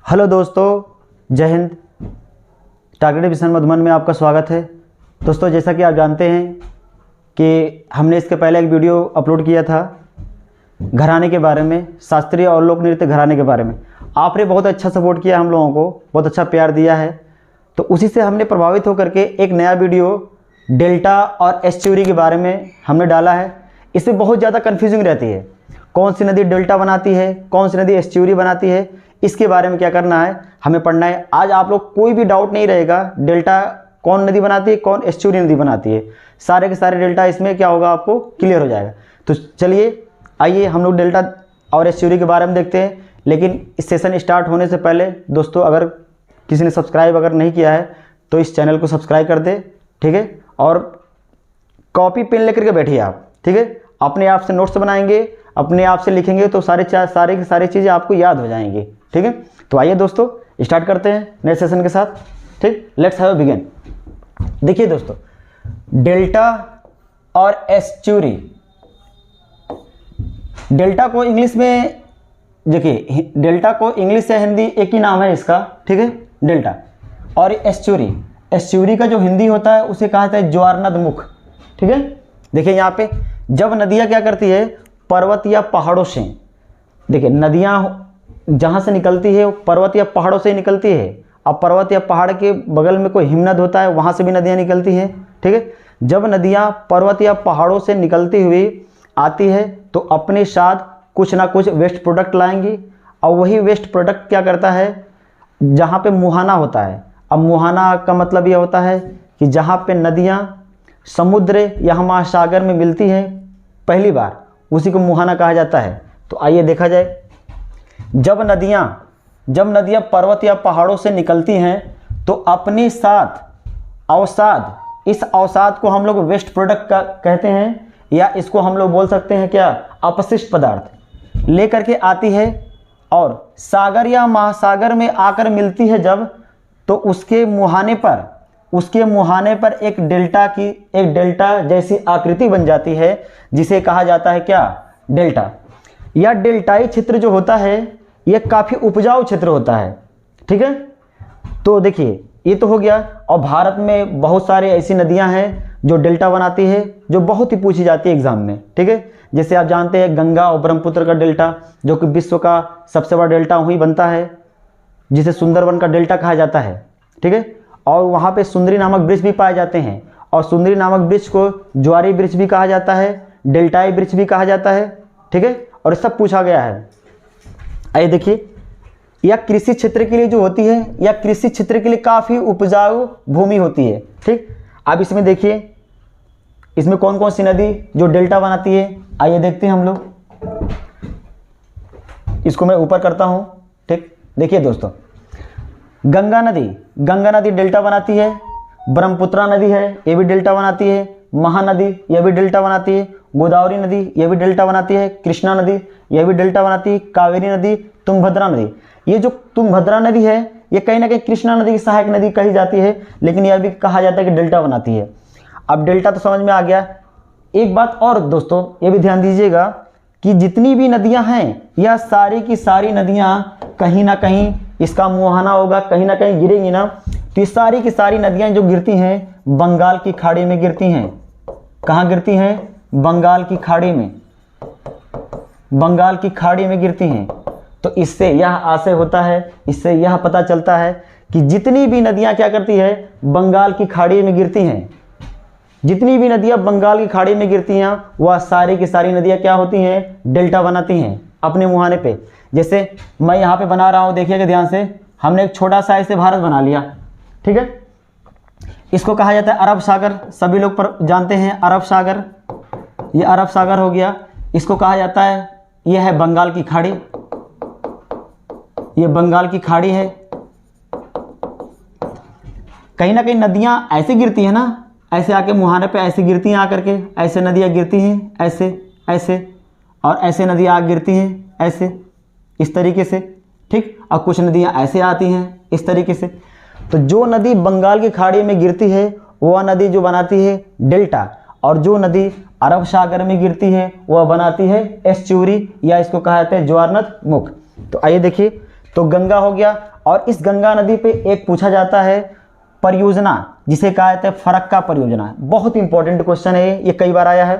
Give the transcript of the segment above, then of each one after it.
Hello दोस्तों, जय Hind. Targeted mission Madhuban में आपका स्वागत है। दोस्तों, जैसा कि आप जानते हैं कि हमने इसके पहले एक वीडियो अपलोड किया था घराने के बारे में, शास्त्रीय और लोक नृत्य घराने के बारे में। आपने बहुत अच्छा सपोर्ट किया, हम लोगों को बहुत अच्छा प्यार दिया है। तो उसी से हमने प्रभावित होकर के एक नया वीडियो डेल्टा और एस्चुरी के बारे में हमने डाला है। इसमें बहुत ज़्यादा कन्फ्यूजिंग रहती है, कौन सी नदी डेल्टा बनाती है, कौन सी नदी एस्चुरी बनाती है, इसके बारे में क्या करना है, हमें पढ़ना है। आज आप लोग कोई भी डाउट नहीं रहेगा, डेल्टा कौन नदी बनाती है, कौन एस्चुरी नदी बनाती है, सारे के सारे डेल्टा इसमें क्या होगा आपको क्लियर हो जाएगा। तो चलिए आइए हम लोग डेल्टा और एस्चुरी के बारे में देखते हैं। लेकिन इस सेशन स्टार्ट होने से पहले दोस्तों, अगर किसी ने सब्सक्राइब अगर नहीं किया है तो इस चैनल को सब्सक्राइब कर दे, ठीक है। और कॉपी पेन लेकर के बैठिए आप, ठीक है। अपने आप से नोट्स बनाएंगे, अपने आप से लिखेंगे तो सारी की सारी चीज़ें आपको याद हो जाएंगी, ठीक है। तो आइए दोस्तों स्टार्ट करते हैं नए सेशन के साथ, ठीक। Let's have begin. देखिए दोस्तों, डेल्टा और एस्चुरी, डेल्टा को इंग्लिश में देखिए, डेल्टा को इंग्लिश या हिंदी एक ही नाम है इसका, ठीक है, डेल्टा। और एस्चुरी, एस्चुरी का जो हिंदी होता है उसे कहा जाता है ज्वारनद मुख, ठीक है। देखिए यहाँ पे जब नदियाँ क्या करती है, पर्वत या पहाड़ों से, देखिए नदियाँ जहाँ से निकलती है पर्वत या पहाड़ों से ही निकलती है। अब पर्वत या पहाड़ के बगल में कोई हिमनद होता है, वहाँ से भी नदियाँ निकलती हैं, ठीक है। जब नदियाँ पर्वत या पहाड़ों से निकलती हुई आती है तो अपने साथ कुछ ना कुछ वेस्ट प्रोडक्ट लाएंगी, और वही वेस्ट प्रोडक्ट क्या करता है, जहाँ पे मुहाना होता है। अब मुहाना का मतलब यह होता है कि जहाँ पे नदियाँ समुद्र या महासागर में मिलती हैं पहली बार, उसी को मुहाना कहा जाता है। तो आइए देखा जाए, जब नदियाँ पर्वत या पहाड़ों से निकलती हैं तो अपने साथ अवसाद, इस अवसाद को हम लोग वेस्ट प्रोडक्ट का कहते हैं, या इसको हम लोग बोल सकते हैं क्या, अपशिष्ट पदार्थ लेकर के आती है। और सागर या महासागर में आकर मिलती है जब, तो उसके मुहाने पर एक डेल्टा जैसी आकृति बन जाती है, जिसे कहा जाता है क्या, डेल्टा। यह डेल्टाई क्षेत्र जो होता है यह काफ़ी उपजाऊ क्षेत्र होता है, ठीक है। तो देखिए ये तो हो गया। और भारत में बहुत सारी ऐसी नदियां हैं जो डेल्टा बनाती है, जो बहुत ही पूछी जाती है एग्जाम में, ठीक है। जैसे आप जानते हैं गंगा और ब्रह्मपुत्र का डेल्टा, जो कि विश्व का सबसे बड़ा डेल्टा वहीं बनता है, जिसे सुंदरवन का डेल्टा कहा जाता है, ठीक है। और वहाँ पे सुंदरी नामक वृक्ष भी पाए जाते हैं, और सुंदरी नामक वृक्ष को ज्वारी वृक्ष भी कहा जाता है, डेल्टाई वृक्ष भी कहा जाता है, ठीक है। और ये सब पूछा गया है। आइए देखिए, यह कृषि क्षेत्र के लिए जो होती है, या कृषि क्षेत्र के लिए काफ़ी उपजाऊ भूमि होती है, ठीक। अब इसमें देखिए, इसमें कौन कौन सी नदी जो डेल्टा बनाती है, आइए देखते हैं हम लोग। इसको मैं ऊपर करता हूँ, ठीक। देखिए दोस्तों, गंगा नदी डेल्टा बनाती है, ब्रह्मपुत्रा नदी है ये भी डेल्टा बनाती है, महानदी यह भी डेल्टा बनाती है, गोदावरी नदी यह भी डेल्टा बनाती है, कृष्णा नदी यह भी डेल्टा बनाती है, कावेरी नदी, तुंगभद्रा नदी। ये जो तुंगभद्रा नदी है ये कहीं ना कहीं कृष्णा नदी की सहायक नदी कही जाती है, लेकिन यह भी कहा जाता है कि डेल्टा बनाती है। अब डेल्टा तो समझ में आ गया। एक बात और दोस्तों ये भी ध्यान दीजिएगा कि जितनी भी नदियां हैं, यह सारी की सारी नदियां कहीं ना कहीं इसका मुहाना होगा, कहीं ना कहीं गिरेंगी ना। तो ये सारी की सारी नदियां जो गिरती हैं बंगाल की खाड़ी में गिरती हैं। कहाँ गिरती हैं? बंगाल की खाड़ी में, बंगाल की खाड़ी में गिरती हैं। तो इससे यह आशय होता है, इससे यह पता चलता है कि जितनी भी नदियां क्या करती है, बंगाल की खाड़ी में गिरती हैं। जितनी भी नदियां बंगाल की खाड़ी में गिरती हैं वह सारी की सारी नदियां क्या होती हैं, डेल्टा बनाती हैं अपने मुहाने पे। जैसे मैं यहाँ पे बना रहा हूँ, देखिएगा ध्यान से, हमने एक छोटा सा ऐसे भारत बना लिया, ठीक है। इसको कहा जाता है अरब सागर, सभी लोग पर जानते हैं अरब सागर, ये अरब सागर हो गया। इसको कहा जाता है, यह है बंगाल की खाड़ी, ये बंगाल की खाड़ी है। कहीं ना कहीं नदियां ऐसे गिरती है ना, ऐसे आके मुहाने पे ऐसे गिरती हैं, आकर के ऐसे नदियां गिरती हैं, ऐसे ऐसे, और ऐसे नदियां आ गिरती हैं ऐसे, इस तरीके से, ठीक। और कुछ नदियां ऐसे आती हैं इस तरीके से। तो जो नदी बंगाल की खाड़ी में गिरती है वह नदी जो बनाती है डेल्टा, और जो नदी अरब सागर में गिरती है वह बनाती है एस्चुरी, या इसको कहा जाता है ज्वारनद मुख। तो आइए देखिए, तो गंगा हो गया। और इस गंगा नदी पे एक पूछा जाता है परियोजना, जिसे कहा जाता है फरक्का परियोजना। बहुत इंपॉर्टेंट क्वेश्चन है ये कई बार आया है।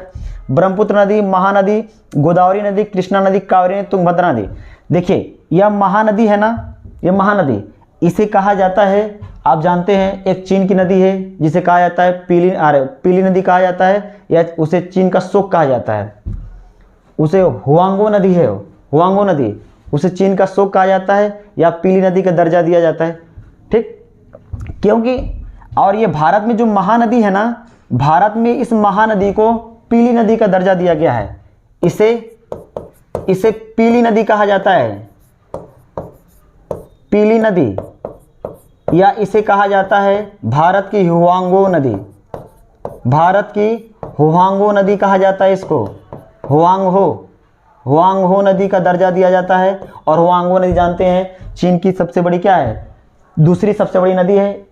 ब्रह्मपुत्र नदी, महानदी, गोदावरी नदी, कृष्णा नदी, कावेरी नदी, तुंगभद्रा नदी। देखिए यह महानदी है ना, यह महानदी, इसे कहा जाता है, आप जानते हैं एक चीन की नदी है जिसे कहा जाता है पीली नदी कहा जाता है, या उसे चीन का शोक कहा जाता है। उसे हुआंगो नदी है, हुआंगो नदी, उसे चीन का शोक कहा जाता है या पीली नदी का दर्जा दिया जाता है। ठीक, क्योंकि और ये भारत में जो महानदी है ना, भारत में इस महानदी को पीली नदी का दर्जा दिया गया है। इसे पीली नदी कहा जाता है, पीली नदी, या इसे कहा जाता है भारत की हुआंगो नदी। भारत की हुआंगो नदी कहा जाता है इसको, हुआंगहो नदी का दर्जा दिया जाता है। और हुआंगहो नदी जानते हैं चीन की सबसे बड़ी क्या है, दूसरी सबसे बड़ी नदी है।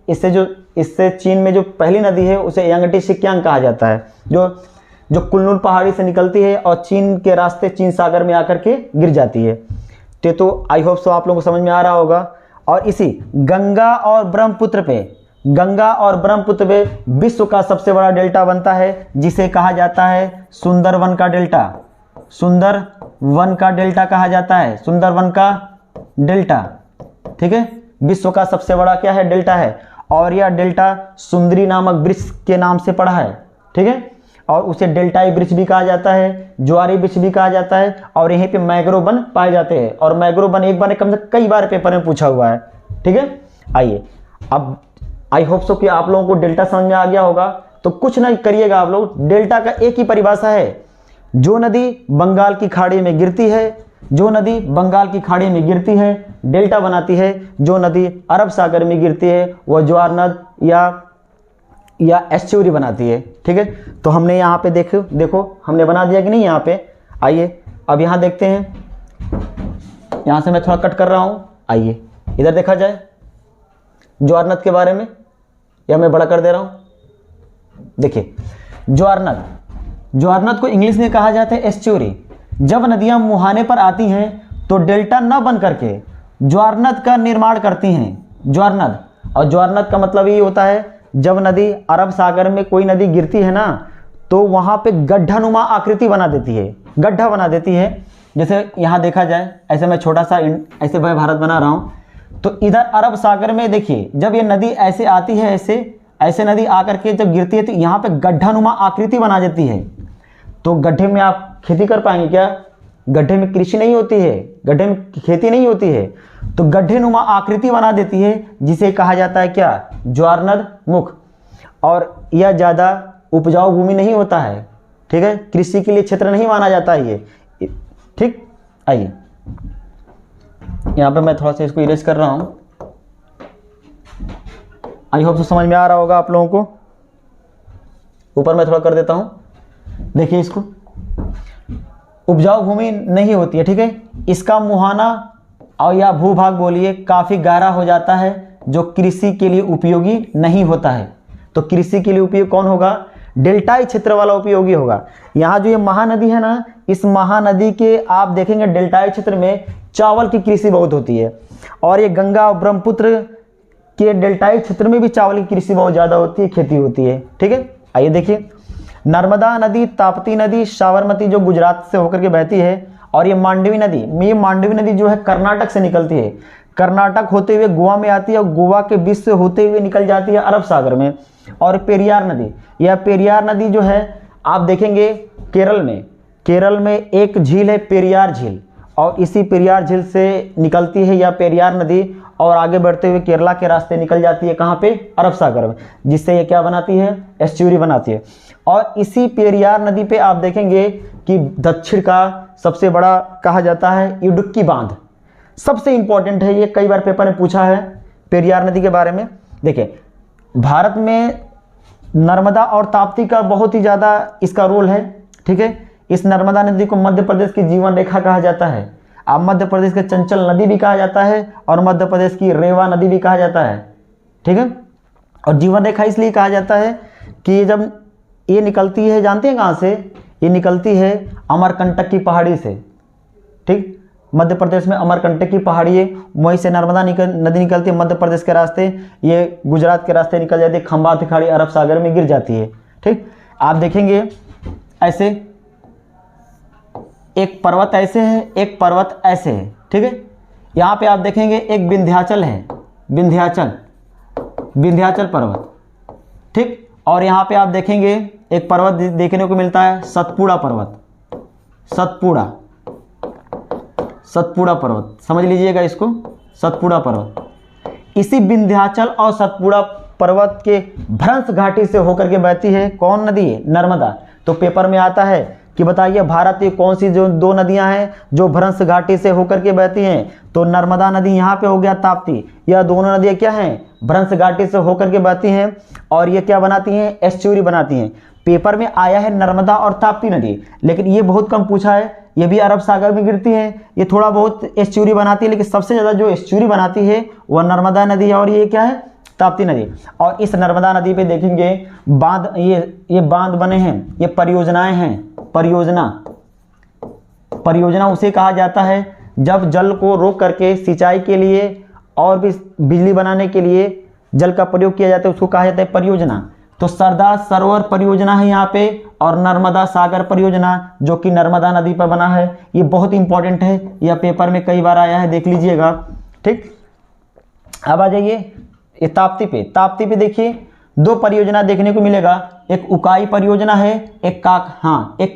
इससे चीन में जो पहली नदी है उसे यांगटीसिकियांग कहा जाता है, जो कुनलुन पहाड़ी से निकलती है और चीन के रास्ते चीन सागर में आकर के गिर जाती है। तो आई होप सो आप लोगों को समझ में आ रहा होगा। और इसी गंगा और ब्रह्मपुत्र पे विश्व का सबसे बड़ा डेल्टा बनता है, जिसे कहा जाता है सुंदरवन का डेल्टा। सुंदरवन का डेल्टा कहा जाता है, सुंदरवन का डेल्टा। ठीक है, विश्व का सबसे बड़ा क्या है, डेल्टा है। और यह डेल्टा सुंदरी नामक वृक्ष के नाम से पड़ा है। ठीक है, और उसे डेल्टाई वृक्ष भी कहा जाता है, ज्वारी वृक्ष भी कहा जाता है। और यहीं पे मैंग्रोव वन पाए जाते हैं। और मैंग्रोव वन एक बार कम से कई बार पेपर में पूछा हुआ है। ठीक है, आइए अब आई होप सो कि आप लोगों को डेल्टा समझ में आ गया होगा। तो कुछ नहीं करिएगा आप लोग, डेल्टा का एक ही परिभाषा है, जो नदी बंगाल की खाड़ी में गिरती है, जो नदी बंगाल की खाड़ी में गिरती है डेल्टा बनाती है। जो नदी अरब सागर में गिरती है वह ज्वार नद या एस्चुरी बनाती है। ठीक है, तो हमने यहाँ पे देखो हमने बना दिया कि नहीं यहाँ पे। आइए अब यहाँ देखते हैं, यहाँ से मैं थोड़ा कट कर रहा हूँ। आइए इधर देखा जाए ज्वार नद के बारे में, या मैं बड़ा कर दे रहा हूँ। देखिए ज्वार नद को इंग्लिश में कहा जाता है एस्चुरी। जब नदियाँ मुहाने पर आती हैं तो डेल्टा न बन करके ज्वार नद का निर्माण करती हैं। ज्वार नद, और ज्वार नद का मतलब ये होता है जब नदी अरब सागर में कोई नदी गिरती है ना, तो वहाँ पे गड्ढानुमा आकृति बना देती है, गड्ढा बना देती है। जैसे यहाँ देखा जाए, ऐसे मैं छोटा सा ऐसे मैं भारत बना रहा हूँ, तो इधर अरब सागर में देखिए जब ये नदी ऐसे आती है, ऐसे नदी आकर के जब गिरती है तो यहाँ पे गड्ढानुमा आकृति बना देती है। तो गड्ढे में आप खेती कर पाएंगे क्या? गड्ढे में कृषि नहीं होती है, गड्ढे में खेती नहीं होती है। तो गड्ढे नुमा आकृति बना देती है, जिसे कहा जाता है क्या, ज्वारनद मुख। और यह ज़्यादा उपजाऊ भूमि नहीं होता है। ठीक है, कृषि के लिए क्षेत्र नहीं माना जाता है ये। ठीक, आइए यहाँ पे मैं थोड़ा सा इसको इरेज कर रहा हूँ। आई होप तो समझ में आ रहा होगा आप लोगों को। ऊपर मैं थोड़ा कर देता हूँ, देखिए इसको। उपजाऊ भूमि नहीं होती है, ठीक है। इसका मुहाना और या भूभाग बोलिए काफ़ी गहरा हो जाता है, जो कृषि के लिए उपयोगी नहीं होता है। तो कृषि के लिए उपयोगी कौन होगा? डेल्टाई क्षेत्र वाला उपयोगी होगा। यहाँ जो ये महानदी है ना, इस महानदी के आप देखेंगे डेल्टाई क्षेत्र में चावल की कृषि बहुत होती है। और ये गंगा और ब्रह्मपुत्र के डेल्टाई क्षेत्र में भी चावल की कृषि बहुत ज़्यादा होती है, खेती होती है। ठीक है, आइए देखिए, नर्मदा नदी, ताप्ती नदी, साबरमती जो गुजरात से होकर के बहती है, और ये मांडवी नदी, ये मांडवी नदी जो है कर्नाटक से निकलती है। कर्नाटक होते हुए गोवा में आती है और गोवा के बीच से होते हुए निकल जाती है अरब सागर में। और पेरियार नदी, यह पेरियार नदी जो है आप देखेंगे केरल में एक झील है पेरियार झील, और इसी पेरियार झील से निकलती है यह पेरियार नदी, और आगे बढ़ते हुए केरला के रास्ते निकल जाती है कहाँ पे? अरब सागर में, जिससे ये क्या बनाती है? एस्चुरी बनाती है। और इसी पेरियार नदी पे आप देखेंगे कि दक्षिण का सबसे बड़ा कहा जाता है इडुक्की बांध, सबसे इंपॉर्टेंट है ये, कई बार पेपर में पूछा है पेरियार नदी के बारे में। देखिए, भारत में नर्मदा और ताप्ती का बहुत ही ज़्यादा इसका रोल है। ठीक है, इस नर्मदा नदी को मध्य प्रदेश की जीवन रेखा कहा जाता है। अब मध्य प्रदेश के चंचल नदी भी कहा जाता है, और मध्य प्रदेश की रेवा नदी भी कहा जाता है। ठीक है, और जीवन रेखा इसलिए कहा जाता है कि जब ये निकलती है, जानते हैं कहाँ से? ये निकलती है अमरकंटक की पहाड़ी से। ठीक, मध्य प्रदेश में अमरकंटक की पहाड़ी है, वहीं से नर्मदा नदी निकलती है मध्य प्रदेश के रास्ते, ये गुजरात के रास्ते निकल जाती है, खंबात खाड़ी अरब सागर में गिर जाती है। ठीक, आप देखेंगे ऐसे एक पर्वत ऐसे है, एक पर्वत ऐसे है। ठीक है, यहाँ पे आप देखेंगे एक विंध्याचल है, विंध्याचल पर्वत। ठीक, और यहाँ पे आप देखेंगे एक पर्वत देखने को मिलता है सतपुड़ा पर्वत, सतपुड़ा पर्वत, समझ लीजिएगा इसको, सतपुड़ा पर्वत। इसी विंध्याचल और सतपुड़ा पर्वत के भ्रंश घाटी से होकर के बहती है कौन नदी है? नर्मदा। तो पेपर में आता है कि बताइए भारत की कौन सी जो दो नदियां हैं जो भ्रंश घाटी से होकर के बहती हैं? तो नर्मदा नदी यहाँ पे हो गया ताप्ती, यह दोनों नदियां क्या हैं? भ्रंश घाटी से होकर के बहती हैं और ये क्या बनाती हैं? एस्चुरी बनाती हैं। पेपर में आया है नर्मदा और ताप्ती नदी, लेकिन ये बहुत कम पूछा है। ये भी अरब सागर में गिरती है, ये थोड़ा बहुत एस्चुरी बनाती है, लेकिन सबसे ज़्यादा जो एस्चुरी बनाती है वह नर्मदा नदी है और ये क्या है? ताप्ती नदी। और इस नर्मदा नदी पे देखेंगे बांध, ये बांध बने हैं, ये परियोजनाएं हैं। परियोजना उसे कहा जाता है जब जल को रोक करके सिंचाई के लिए और भी बिजली बनाने के लिए जल का प्रयोग किया जाता है, उसको कहा जाता है परियोजना। तो सरदार सरोवर परियोजना है यहाँ पे, और नर्मदा सागर परियोजना जो कि नर्मदा नदी पर बना है। ये बहुत इंपॉर्टेंट है, यह पेपर में कई बार आया है, देख लीजिएगा। ठीक, अब आ जाइए ये ताप्ती पे देखिए दो परियोजना देखने को मिलेगा, एक उकाई परियोजना है, एक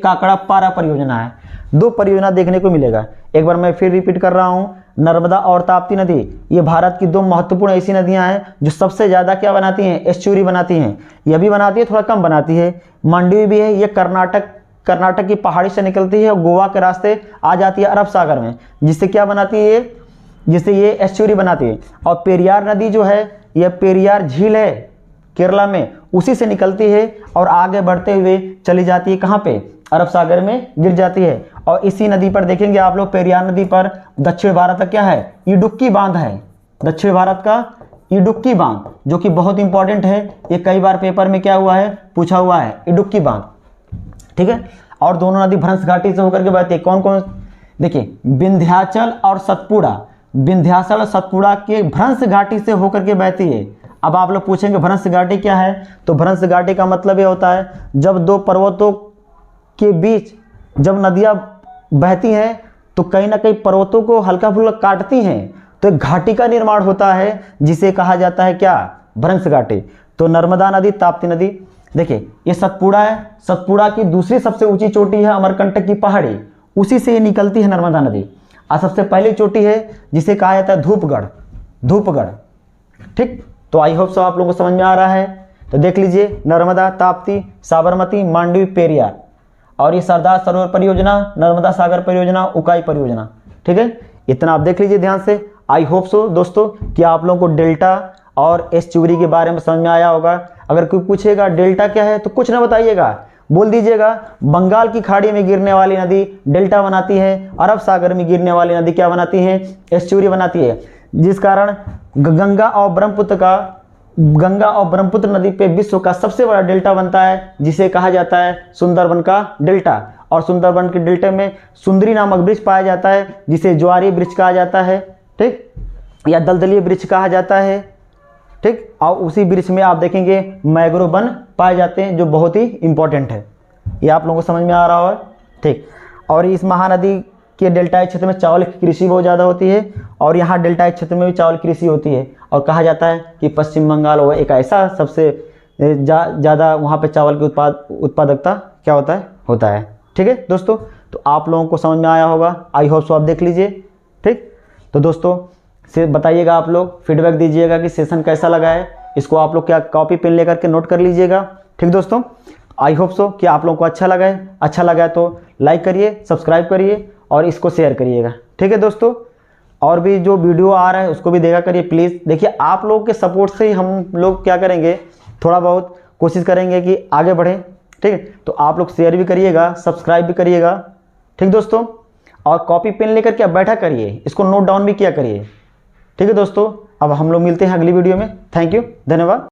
काकड़ा पारा परियोजना है। दो परियोजना देखने को मिलेगा। एक बार मैं फिर रिपीट कर रहा हूँ, नर्मदा और ताप्ती नदी ये भारत की दो महत्वपूर्ण ऐसी नदियां हैं जो सबसे ज़्यादा क्या बनाती हैं? एस्चुरी बनाती हैं। यह भी बनाती है, थोड़ा कम बनाती है। मांडवी भी है, ये कर्नाटक की पहाड़ी से निकलती है और गोवा के रास्ते आ जाती है अरब सागर में, जिससे क्या बनाती है? जिससे ये एस्चुरी बनाती है। और पेरियार नदी जो है, यह पेरियार झील है केरला में, उसी से निकलती है और आगे बढ़ते हुए चली जाती है कहाँ पे? अरब सागर में गिर जाती है। और इसी नदी पर देखेंगे आप लोग, पेरियार नदी पर दक्षिण भारत का क्या है? इडुक्की बांध है, दक्षिण भारत का इडुक्की बांध, जो कि बहुत इंपॉर्टेंट है। ये कई बार पेपर में क्या हुआ है? पूछा हुआ है, इडुक्की बांध। ठीक है, और दोनों नदी भ्रंश घाटी से होकर के बहती है। कौन कौन? देखिए विंध्याचल और सतपुड़ा, विंध्याचल और सतपुड़ा के भ्रंश घाटी से होकर के बहती है। अब आप लोग पूछेंगे भ्रंश घाटी क्या है? तो भ्रंश घाटी का मतलब ये होता है जब दो पर्वतों के बीच जब नदियां बहती हैं तो कहीं ना कहीं पर्वतों को हल्का फुल्का काटती हैं, तो एक घाटी का निर्माण होता है जिसे कहा जाता है क्या? भ्रंश घाटी। तो नर्मदा नदी, ताप्ती नदी। देखिए ये सतपुड़ा है, सतपुड़ा की दूसरी सबसे ऊंची चोटी है अमरकंटक की पहाड़ी, उसी से ये निकलती है नर्मदा नदी। और सबसे पहली चोटी है जिसे कहा जाता है धूपगढ़। ठीक, तो आई होप सब आप लोगों को समझ में आ रहा है। तो देख लीजिए नर्मदा, ताप्ती, साबरमती, मांडवी, पेरियार, और ये सरदार सरोवर परियोजना, नर्मदा सागर परियोजना, उकाई परियोजना। ठीक है, इतना आप देख लीजिए ध्यान से। आई होप सो दोस्तों कि आप लोगों को डेल्टा और एस्चुरी के बारे में समझ में आया होगा। अगर कोई पूछेगा डेल्टा क्या है तो कुछ ना बताइएगा, बोल दीजिएगा बंगाल की खाड़ी में गिरने वाली नदी डेल्टा बनाती है, अरब सागर में गिरने वाली नदी क्या बनाती है? एस्चुरी बनाती है। जिस कारण गंगा और ब्रह्मपुत्र नदी पे विश्व का सबसे बड़ा डेल्टा बनता है, जिसे कहा जाता है सुंदरबन का डेल्टा। और सुंदरबन के डेल्टा में सुंदरी नामक वृक्ष पाया जाता है, जिसे ज्वारी वृक्ष कहा जाता है। ठीक, या दलदली वृक्ष कहा जाता है। ठीक, और उसी वृक्ष में आप देखेंगे मैंग्रोव वन पाए जाते हैं, जो बहुत ही इंपॉर्टेंट है। ये आप लोगों को समझ में आ रहा होगा। ठीक, और इस महानदी के डेल्टाई क्षेत्र में चावल की कृषि बहुत ज़्यादा होती है, और यहाँ डेल्टाई क्षेत्र में भी चावल कृषि होती है। और कहा जाता है कि पश्चिम बंगाल वो एक ऐसा सबसे ज़्यादा वहाँ पे चावल की उत्पादकता क्या होता है। ठीक है दोस्तों, तो आप लोगों को समझ में आया होगा। आई होप सो आप देख लीजिए। ठीक, तो दोस्तों से बताइएगा, आप लोग फीडबैक दीजिएगा कि सेशन कैसा लगा है। इसको आप लोग क्या कॉपी पेन लेकर के नोट कर लीजिएगा। ठीक दोस्तों, आई होप सो कि आप लोगों को अच्छा लगा है तो लाइक करिए, सब्सक्राइब करिए और इसको शेयर करिएगा। ठीक है दोस्तों, और भी जो वीडियो आ रहा है उसको भी देखा करिए प्लीज़। देखिए आप लोगों के सपोर्ट से ही हम लोग क्या करेंगे, थोड़ा बहुत कोशिश करेंगे कि आगे बढ़ें। ठीक है, तो आप लोग शेयर भी करिएगा, सब्सक्राइब भी करिएगा। ठीक दोस्तों, और कॉपी पेन लेकर के बैठा करिए, इसको नोट डाउन भी किया करिए। ठीक है दोस्तों, अब हम लोग मिलते हैं अगली वीडियो में। थैंक यू, धन्यवाद।